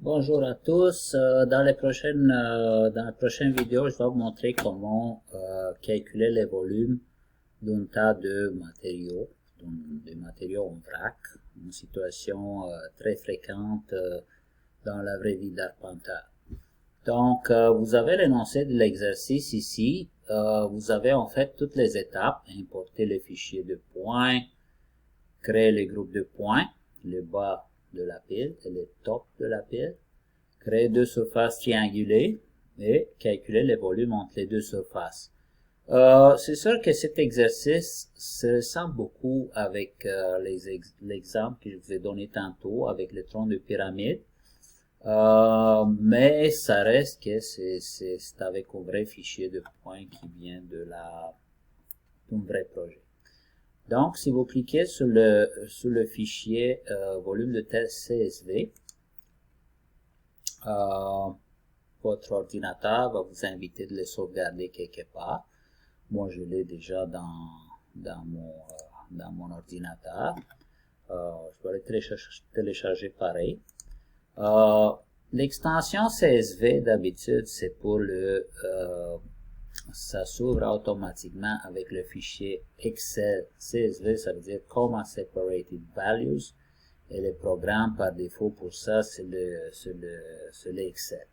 Bonjour à tous. Dans la prochaine vidéo, je vais vous montrer comment calculer les volumes d'un tas de matériaux, des matériaux en vrac, une situation très fréquente dans la vraie vie d'arpenteur. Donc, vous avez l'énoncé de l'exercice ici. Vous avez en fait toutes les étapes: importer le fichier de points, créer les groupes de points, le bas de la pile et le top de la pile, créer deux surfaces triangulées et calculer les volumes entre les deux surfaces. C'est sûr que cet exercice se ressemble beaucoup avec l'exemple que je vous ai donné tantôt avec le tronc de pyramide, mais ça reste que c'est avec un vrai fichier de points qui vient d'un vrai projet. Donc, si vous cliquez sur le fichier volume de test CSV, votre ordinateur va vous inviter de le sauvegarder quelque part. Moi, je l'ai déjà dans mon ordinateur. Je vais le télécharger pareil. L'extension CSV, d'habitude, c'est pour ça s'ouvre automatiquement avec le fichier Excel CSV, ça veut dire Comma Separated Values. Et le programme par défaut pour ça, c'est l'Excel.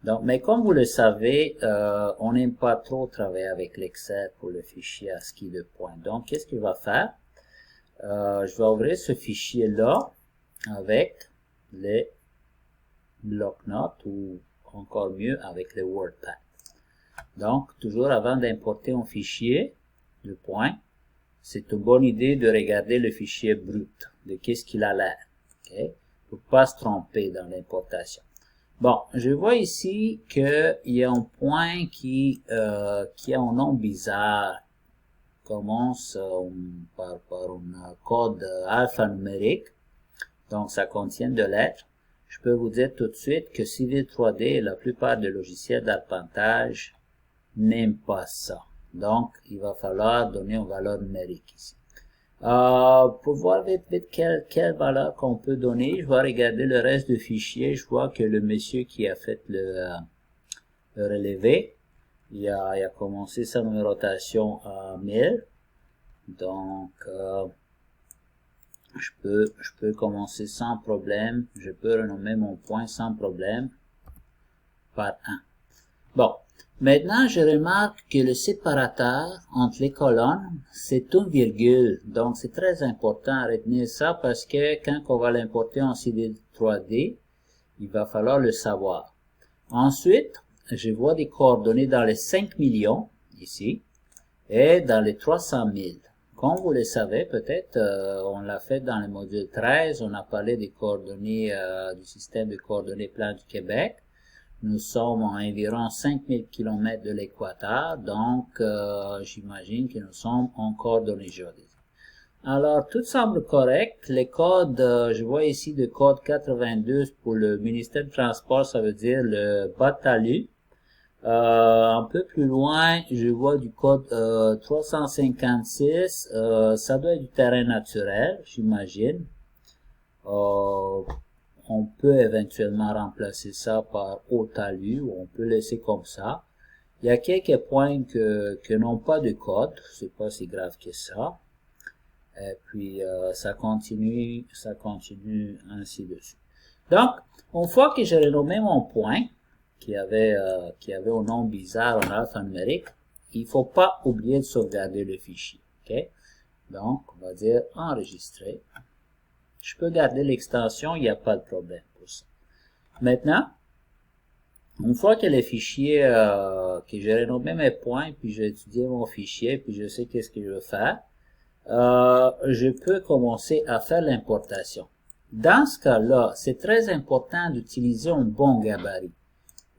Donc, mais comme vous le savez, on n'aime pas trop travailler avec l'Excel pour le fichier ASCII de points. Donc, qu'est-ce qu'il va faire? Je vais ouvrir ce fichier-là avec les bloc-notes ou encore mieux avec le WordPad. Donc, toujours avant d'importer un fichier de points, c'est une bonne idée de regarder le fichier brut, de qu'est-ce qu'il a l'air, okay? Pour pas se tromper dans l'importation. Bon, je vois ici qu'il y a un point qui a un nom bizarre, commence par un code alphanumérique, donc ça contient de lettres. Je peux vous dire tout de suite que Civil 3D et la plupart des logiciels d'arpentage n'aiment pas ça. Donc, il va falloir donner une valeur numérique ici. Pour voir vite quelle valeur qu'on peut donner, je vais regarder le reste du fichier. Je vois que le monsieur qui a fait le relevé, il a commencé sa numérotation à 1000. Donc, je peux commencer sans problème. Je peux renommer mon point sans problème par 1. Bon. Maintenant, je remarque que le séparateur entre les colonnes, c'est une virgule. Donc, c'est très important à retenir ça parce que quand on va l'importer en Civil 3D, il va falloir le savoir. Ensuite, je vois des coordonnées dans les 5 millions, ici, et dans les 300 000. Comme vous le savez, peut-être, on l'a fait dans le module 13, on a parlé des coordonnées, du système de coordonnées plan du Québec. Nous sommes à environ 5000 km de l'équateur, donc j'imagine que nous sommes en coordonnées géodésiques. Alors, tout semble correct. Les codes, je vois ici le code 82 pour le ministère du Transport, ça veut dire le bas de talus. Un peu plus loin, je vois du code 356, ça doit être du terrain naturel, j'imagine. On peut éventuellement remplacer ça par haut talus, ou on peut laisser comme ça. Il y a quelques points que n'ont pas de code, c'est pas si grave que ça. Et puis ça continue ainsi de suite. Donc, une fois que j'ai renommé mon point, qui avait un nom bizarre en alphanumérique, il faut pas oublier de sauvegarder le fichier. Okay? Donc, on va dire enregistrer. Je peux garder l'extension, il n'y a pas de problème pour ça. Maintenant, une fois que les fichiers, que j'ai renommé mes points, puis j'ai étudié mon fichier, puis je sais qu'est-ce que je veux faire, je peux commencer à faire l'importation. Dans ce cas-là, c'est très important d'utiliser un bon gabarit.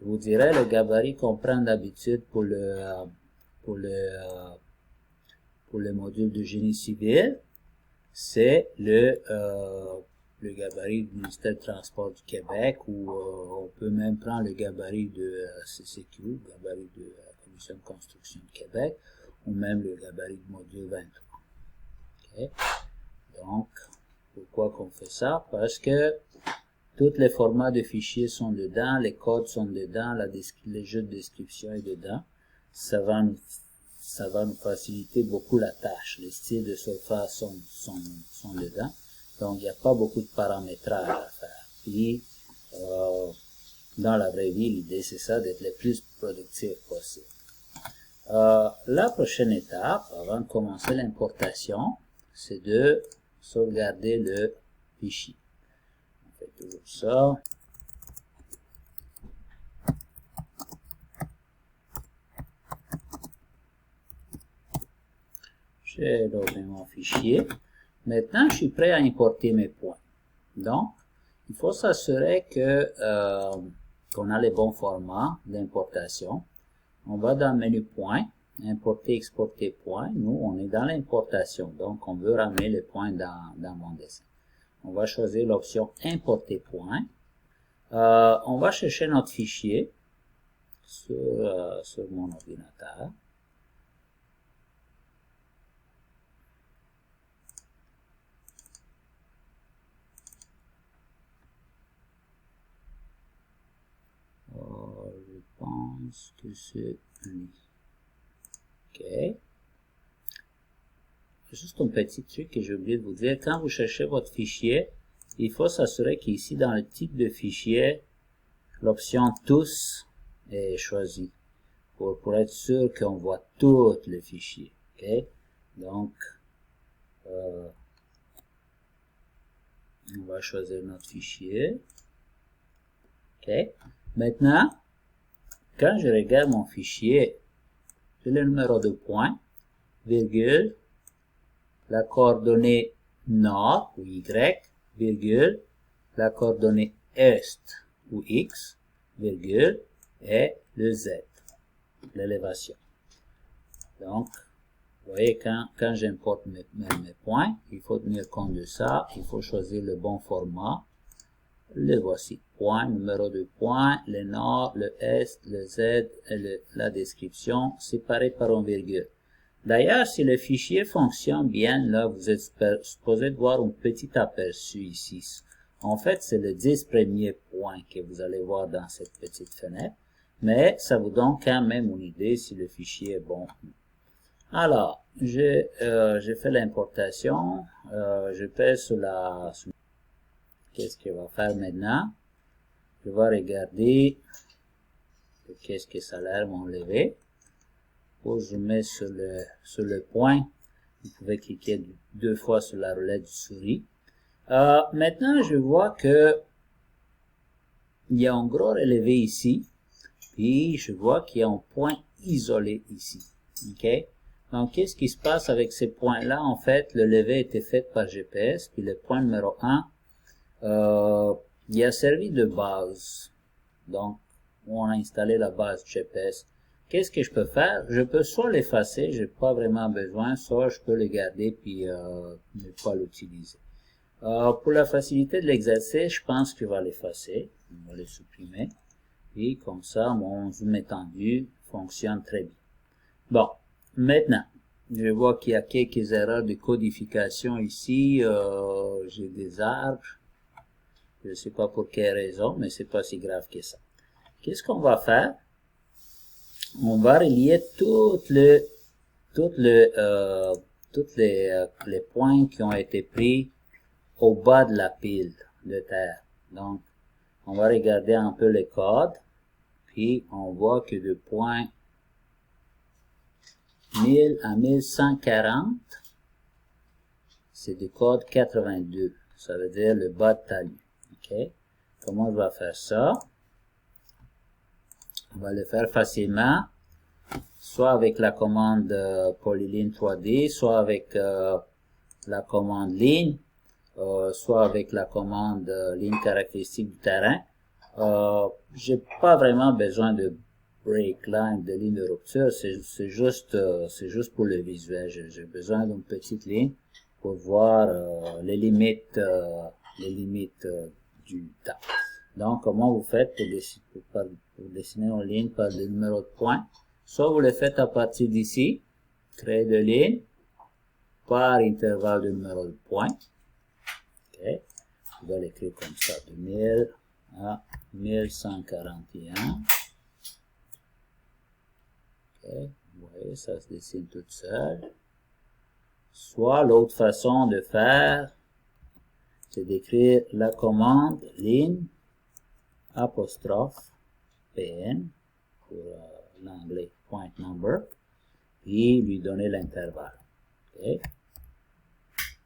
Je vous dirais le gabarit qu'on prend d'habitude pour le module de génie civil, c'est le gabarit du ministère du Transport du Québec, ou on peut même prendre le gabarit de CCQ, gabarit de la Commission de construction du Québec, ou même le gabarit du module 23. Okay? Donc, pourquoi qu'on fait ça? Parce que Tous les formats de fichiers sont dedans, les codes sont dedans, les jeux de description est dedans. Ça va nous faciliter beaucoup la tâche. Les styles de surface sont dedans. Donc, il n'y a pas beaucoup de paramétrage à faire. Puis, dans la vraie vie, l'idée, c'est ça, d'être le plus productif possible. La prochaine étape, avant de commencer l'importation, c'est de sauvegarder le fichier. On fait toujours ça. J'ai loadé mon fichier. Maintenant, je suis prêt à importer mes points. Donc, il faut s'assurer que qu'on a les bons formats d'importation. On va dans le menu points, importer, exporter points. Nous, on est dans l'importation, donc on veut ramener les points dans mon dessin. On va choisir l'option importer points. On va chercher notre fichier sur mon ordinateur. Je pense que c'est lui. OK. Juste un petit truc que j'ai oublié de vous dire. Quand vous cherchez votre fichier, il faut s'assurer qu'ici, dans le type de fichier, l'option tous est choisie pour être sûr qu'on voit tout le fichier. OK. Donc, on va choisir notre fichier. OK. Maintenant, quand je regarde mon fichier, j'ai le numéro de point, virgule, la coordonnée nord ou y, virgule, la coordonnée est ou x, virgule, et le z, l'élévation. Donc, vous voyez, quand j'importe mes points, il faut tenir compte de ça, il faut choisir le bon format. Le voici. Point, numéro de point, le nord, le est, le z et la description séparés par un virgule. D'ailleurs, si le fichier fonctionne bien, là, vous êtes supposé de voir un petit aperçu ici. En fait, c'est les 10 premiers points que vous allez voir dans cette petite fenêtre. Mais ça vous donne quand même une idée si le fichier est bon. Alors, j'ai fait l'importation. Je pèse sur la... Qu'est-ce qu'il va faire maintenant? Je vais regarder qu'est-ce que ça a l'air m'enlever. Pour zoomer sur le point, vous pouvez cliquer 2 fois sur la roulette du souris. Maintenant, je vois que il y a un gros relevé ici, puis je vois qu'il y a un point isolé ici. OK? Donc, qu'est-ce qui se passe avec ces points-là? En fait, le levé a été fait par GPS, puis le point numéro 1, il a servi de base. Donc, on a installé la base GPS. Qu'est-ce que je peux faire? Je peux soit l'effacer, j'ai pas vraiment besoin, soit je peux le garder puis ne pas l'utiliser. Pour la facilité de l'exercice, je pense qu'il va l'effacer. On va le supprimer. Et comme ça, mon zoom étendu fonctionne très bien. Bon, maintenant, je vois qu'il y a quelques erreurs de codification ici. J'ai des arbres. Je ne sais pas pour quelle raison, mais c'est pas si grave que ça. Qu'est-ce qu'on va faire? On va relier tous les points qui ont été pris au bas de la pile de terre. Donc, on va regarder un peu les codes, puis on voit que de point 1000 à 1140, c'est du code 82. Ça veut dire le bas de talus. OK? Comment on va faire ça? On va le faire facilement, soit avec la commande polyline 3D, soit avec la commande ligne, soit avec la commande ligne caractéristique du terrain. J'ai pas vraiment besoin de break line, de ligne de rupture, c'est juste pour le visuel. J'ai besoin d'une petite ligne pour voir les limites du temps. Donc, comment vous faites pour dessiner une ligne par le numéro de point? Soit vous le faites à partir d'ici, trait de ligne, par intervalle de numéro de point. Okay. vais l'écrire comme ça, de 1000 à 1141. Okay. Vous voyez, ça se dessine tout seul. Soit l'autre façon de faire, c'est d'écrire la commande ligne apostrophe pn pour l'anglais point number, puis lui donner l'intervalle. Okay.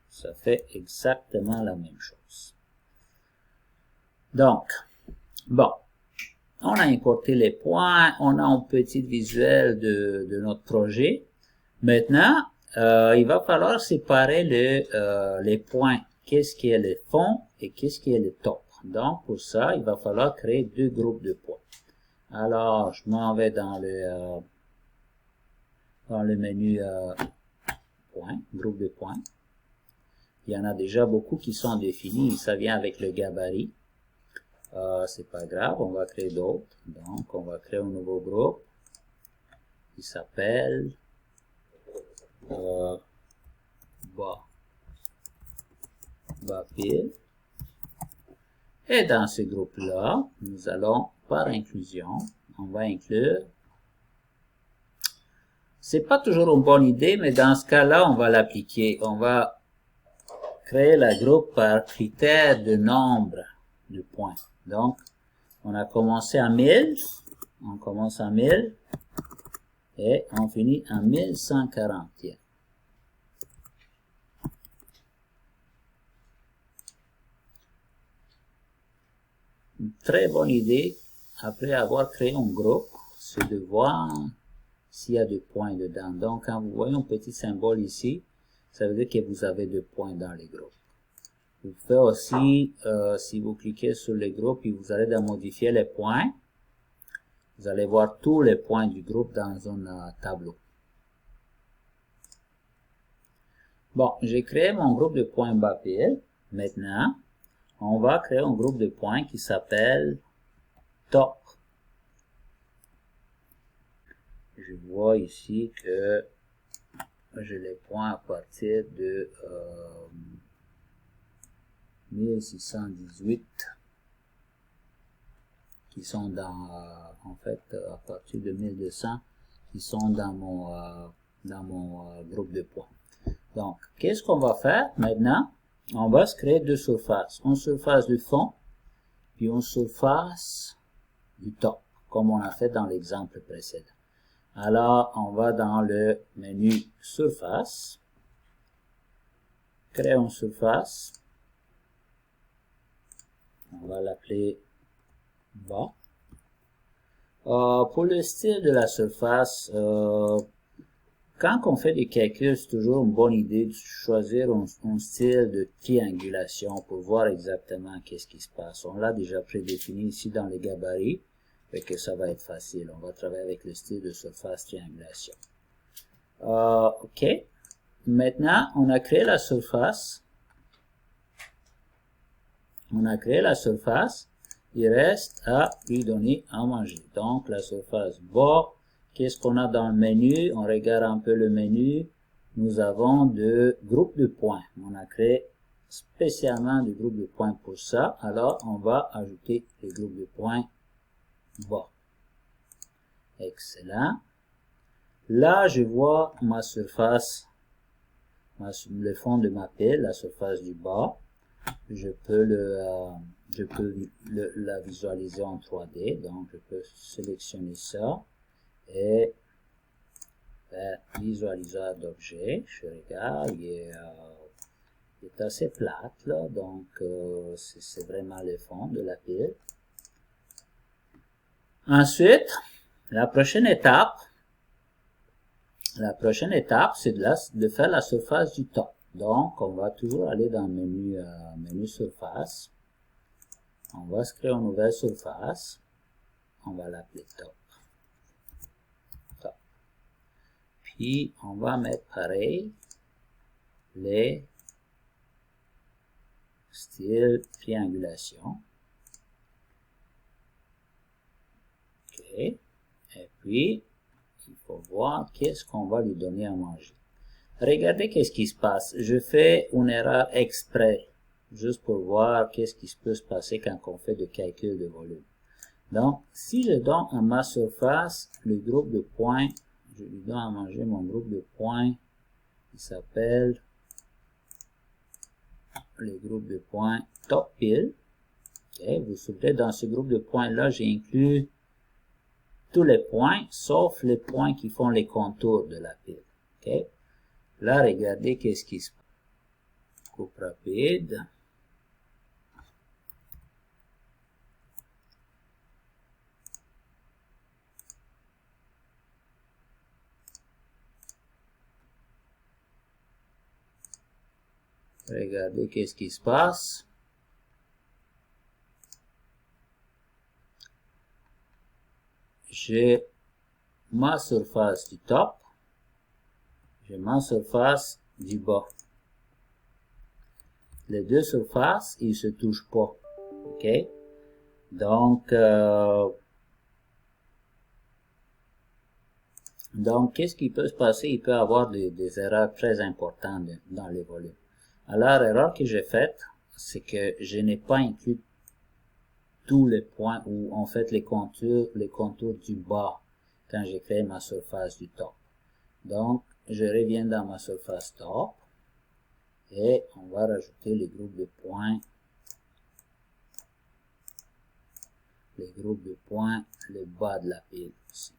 Ça fait exactement la même chose. Donc, bon, on a importé les points, on a un petit visuel de notre projet. Maintenant, il va falloir séparer les points. Qu'est-ce qui est le fond et qu'est-ce qui est le top. Donc, pour ça, il va falloir créer deux groupes de points. Alors, je m'en vais dans le menu points, groupe de points. Il y en a déjà beaucoup qui sont définis. Ça vient avec le gabarit. C'est pas grave, on va créer d'autres. Donc, on va créer un nouveau groupe qui s'appelle bas pile. Et dans ce groupe-là, nous allons, par inclusion, on va inclure. C'est pas toujours une bonne idée, mais dans ce cas-là, on va l'appliquer. On va créer le groupe par critère de nombre de points. Donc, on a commencé à 1000, on commence à 1000 et on finit à 1141. Une très bonne idée, après avoir créé un groupe, c'est de voir s'il y a des points dedans. Donc, quand vous voyez un petit symbole ici, ça veut dire que vous avez des points dans les groupes. Vous pouvez aussi, si vous cliquez sur les groupes, vous allez modifier les points. Vous allez voir tous les points du groupe dans un tableau. Bon, j'ai créé mon groupe de points BAPL. Maintenant, on va créer un groupe de points qui s'appelle top. Je vois ici que j'ai les points à partir de 1618 qui sont dans, en fait, à partir de 1200 qui sont dans mon groupe de points. Donc, qu'est-ce qu'on va faire maintenant? On va se créer deux surfaces. Une surface du fond, puis une surface du top, comme on a fait dans l'exemple précédent. Alors, on va dans le menu surface, créer une surface. On va l'appeler bas. Pour le style de la surface, quand on fait des calculs, c'est toujours une bonne idée de choisir un style de triangulation pour voir exactement qu'est-ce qui se passe. On l'a déjà prédéfini ici dans les gabarits, fait que ça va être facile. On va travailler avec le style de surface triangulation. OK. Maintenant, on a créé la surface. On a créé la surface. Il reste à lui donner à manger. Donc, la surface bas. Qu'est-ce qu'on a dans le menu? On regarde un peu le menu. Nous avons deux groupes de points. On a créé spécialement des groupes de points pour ça. Alors, on va ajouter les groupes de points bas. Excellent. Là, je vois ma surface, le fond de ma pile, la surface du bas. Je peux la visualiser en 3D. Donc, je peux sélectionner ça et faire visualiseur d'objet. Je regarde, il est assez plate là, donc c'est vraiment le fond de la pile. Ensuite, la prochaine étape, c'est de faire la surface du top. Donc, on va toujours aller dans le menu surface. On va se créer une nouvelle surface. On va l'appeler top. Puis, on va mettre pareil les styles triangulation. OK. Et puis, il faut voir qu'est-ce qu'on va lui donner à manger. Regardez qu'est-ce qui se passe. Je fais une erreur exprès. juste pour voir qu'est-ce qui peut se passer quand on fait de calcul de volume. Donc, si je donne à ma surface le groupe de points, je lui donne à manger mon groupe de points qui s'appelle le groupe de points top pile. Okay, vous vous souvenez, dans ce groupe de points-là, j'ai inclus tous les points, sauf les points qui font les contours de la pile. Okay. Là, regardez qu'est-ce qui se passe. Coupe rapide. Regardez qu'est-ce qui se passe. J'ai ma surface du top. J'ai ma surface du bas. Les deux surfaces, ils se touchent pas. OK? Donc, qu'est-ce qui peut se passer? Il peut y avoir des erreurs très importantes dans les volumes. Alors, l'erreur que j'ai faite, c'est que je n'ai pas inclus tous les points où en fait les contours du bas quand j'ai créé ma surface du top. Donc, je reviens dans ma surface top et on va rajouter les groupes de points, le bas de la pile ici.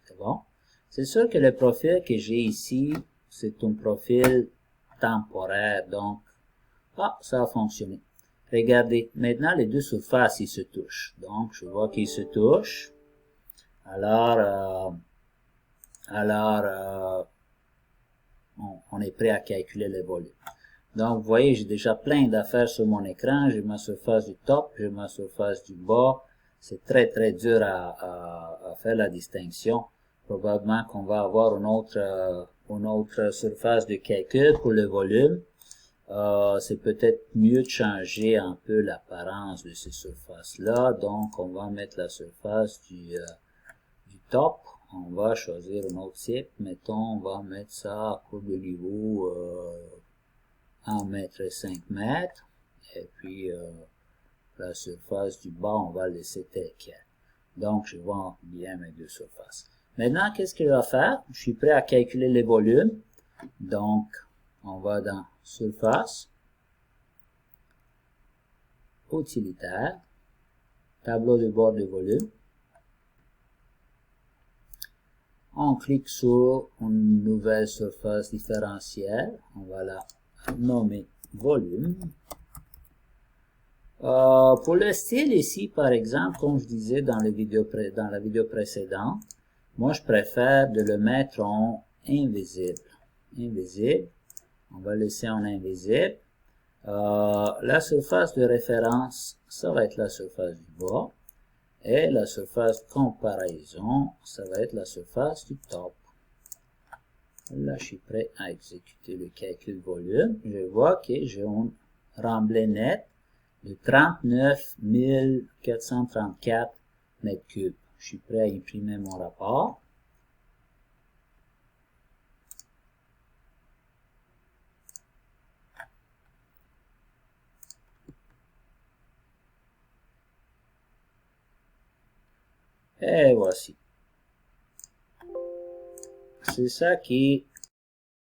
C'est bon? C'est sûr que le profil que j'ai ici, c'est un profil temporaire, donc, ça a fonctionné. Regardez, maintenant les deux surfaces, ils se touchent. Donc, je vois qu'ils se touchent. Alors, on est prêt à calculer les volumes. Donc, vous voyez, j'ai déjà plein d'affaires sur mon écran. J'ai ma surface du top, j'ai ma surface du bas. C'est très, très dur à faire la distinction. Probablement qu'on va avoir une autre surface de calcul pour le volume. C'est peut-être mieux de changer un peu l'apparence de ces surfaces-là. Donc, on va mettre la surface du top. On va choisir un autre type. Mettons, on va mettre ça à courbe de niveau 1 mètre et 5 mètres. Et puis, la surface du bas, on va laisser tel quel. Donc, je vois bien mes deux surfaces. Maintenant, qu'est-ce que je vais faire? Je suis prêt à calculer les volumes. Donc, on va dans surface, utilitaire, tableau de bord de volume. On clique sur une nouvelle surface différentielle. On va la nommer volume. Pour le style ici, par exemple, comme je disais dans la vidéo précédente, moi je préfère de le mettre en invisible. Invisible. On va laisser en invisible. La surface de référence, ça va être la surface du bas. Et la surface de comparaison, ça va être la surface du top. Là, je suis prêt à exécuter le calcul volume. Je vois que j'ai un remblai net de 39 434 mètres cubes. Je suis prêt à imprimer mon rapport. Et voici. C'est ça qui